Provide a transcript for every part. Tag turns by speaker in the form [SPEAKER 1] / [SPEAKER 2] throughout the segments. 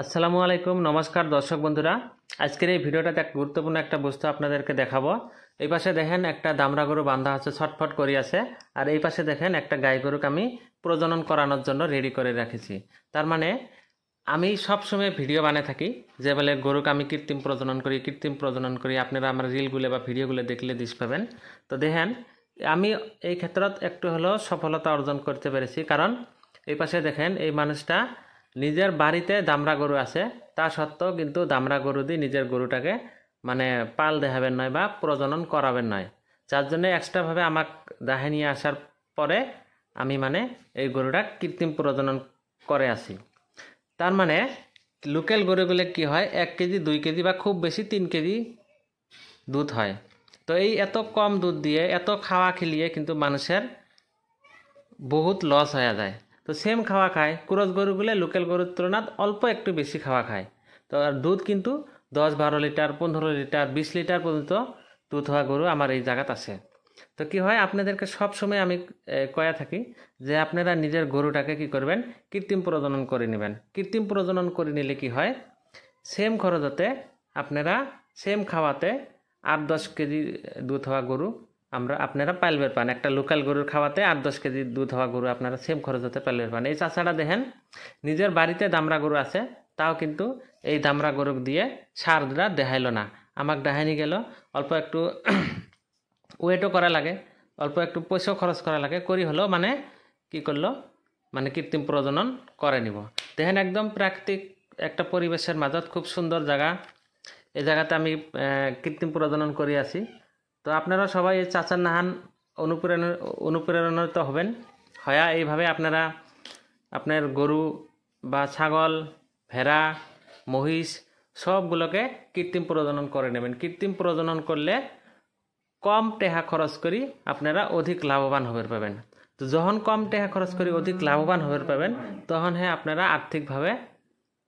[SPEAKER 1] আসসালামু আলাইকুম, নমস্কার দর্শক বন্ধুরা। আজকের এই ভিডিওটাতে এক গুরুত্বপূর্ণ একটা বস্তু আপনাদেরকে দেখাবো। এই পাশে দেখেন একটা দামড়া গরু বাঁধা আছে, ছটফট করে আছে। আর এই পাশে দেখেন একটা গাই গরুকে আমি প্রজনন করানোর জন্য রেডি করে রেখেছি। তার মানে আমি সবসময় ভিডিও বানিয়ে থাকি যে বলে গরুকে আমি কৃত্রিম প্রজনন করি। আপনারা আমার রিলগুলো বা ভিডিওগুলো দেখলে দিস পাবেন। তো দেখেন আমি এই ক্ষেত্ৰত একটু হলেও সফলতা অর্জন করতে পেরেছি, কারণ এই পাশে দেখেন এই মানুষটা নিজের বাড়িতে দামড়া গরু আছে, তা সত্ত্বেও কিন্তু দামড়া গরু দিয়ে নিজের গরুটাকে মানে পাল দেখাবেন নয় বা প্রজনন করাবেন নয়, যার জন্য এক্সট্রাভাবে আমার দাহে নিয়ে আসার পরে আমি মানে এই গরুটা কৃত্রিম প্রজনন করে আসি। তার মানে লোকাল গরুগুলো কি হয়, 1 কেজি 2 কেজি বা খুব বেশি 3 কেজি দুধ হয়। তো এই এত কম দুধ দিয়ে এত খাওয়া খেলিয়ে কিন্তু মানুষের বহুত লস হয়ে যায়। তো সেম খাওয়া খায়, ক্রস গরুগুলো লোকাল গরুর তুলনায় অল্প একটু বেশি খাওয়া খায়। তো আর দুধ কিন্তু 10-12 লিটার 15 লিটার 20 লিটার পর্যন্ত দুধ হওয়া গরু আমার এই জায়গাত আছে। তো কি হয়, আপনাদেরকে সব সময় আমি কয়া থাকি যে আপনারা নিজের গরুটাকে কি করবেন, কৃত্রিম প্রজনন করে নেবেন। কৃত্রিম প্রজনন করে নিলে কি হয়, সেম খরচতে আপনারা সেম খাওয়াতে 8-10 কেজি দুধ হওয়া গরু আপনারা পাইলবের পান। একটা লোকাল গরুর খাওয়াতে 8-10 কেজি দুধ হওয়া গরু আপনারা সেম খরচতে পাইলবের পান। এই চাষাটা দেখেন নিজের বাড়িতে দামড়া গরু আছে, তাও কিন্তু এই দামড়া গরু দিয়ে সারটা দেখাইলো না, আমাকে দেখাইনি গেল। অল্প একটু ওয়েটও করা লাগে, অল্প একটু পয়সাও খরচ করা লাগে, করি হলো মানে কি করলো, মানে কৃত্রিম প্রজনন করে নিব। দেখেন একদম প্রাকৃতিক একটা পরিবেশের মাঝত খুব সুন্দর জায়গা। এই জায়গাতে আমি কৃত্রিম প্রজনন করে আছি। তো আপনারা সবাই এই চাচার নাহান অনুপ্রেরণিত হবেন, হয়া এইভাবে আপনারা আপনার গরু বা ছাগল, ভেড়া, মহিষ সবগুলোকে কৃত্রিম প্রজনন করে নেবেন। কৃত্রিম প্রজনন করলে কম টাকা খরচ করি আপনারা অধিক লাভবান হতে পাবেন। তো যখন কম টাকা খরচ করি অধিক লাভবান হতে পাবেন, তখন আপনারা আর্থিকভাবে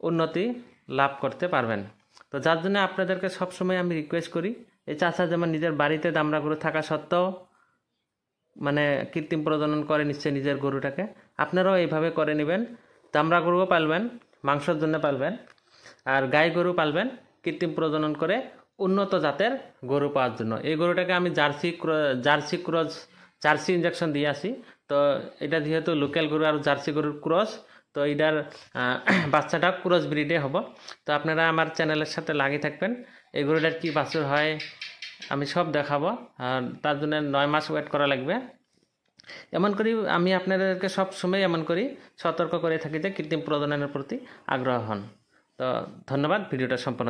[SPEAKER 1] উন্নতি লাভ করতে পারবেন। তো যার জন্য আপনাদেরকে সবসময় আমি রিকোয়েস্ট করি, এই চাচা যেমন নিজের বাড়িতে দামড়া গরু থাকা সত্ত্বেও মানে কৃত্রিম প্রজনন করে নিচ্ছে নিজের গরুটাকে, আপনারাও এইভাবে করে নেবেন। দামড়া গরুও পালবেন, মাংসের জন্য পালবেন, আর গাই গরু পালবেন কৃত্রিম প্রজনন করে উন্নত জাতের গরু পাওয়ার জন্য। এই গরুটাকে আমি জার্সি ইঞ্জেকশন দিয়ে আসি। তো এটা যেহেতু লোকাল গরু আর জার্সি গরুর ক্রস, তো এটার বাচ্চাটা ক্রস ব্রিডে হব। তো আপনারা আমার চ্যানেলের সাথে লাগিয়ে থাকবেন। এই গরুটার কী বাছুর হয় আমি সব দেখাবো। আর তার জন্য 9 মাস ওয়েট করা লাগবে। এমন করি আমি আপনাদেরকে সব সময় এমন করি সতর্ক করে থাকি যে কৃত্রিম প্রজননের প্রতি আগ্রহ হন। তো ধন্যবাদ ভিডিওটা সম্পূর্ণ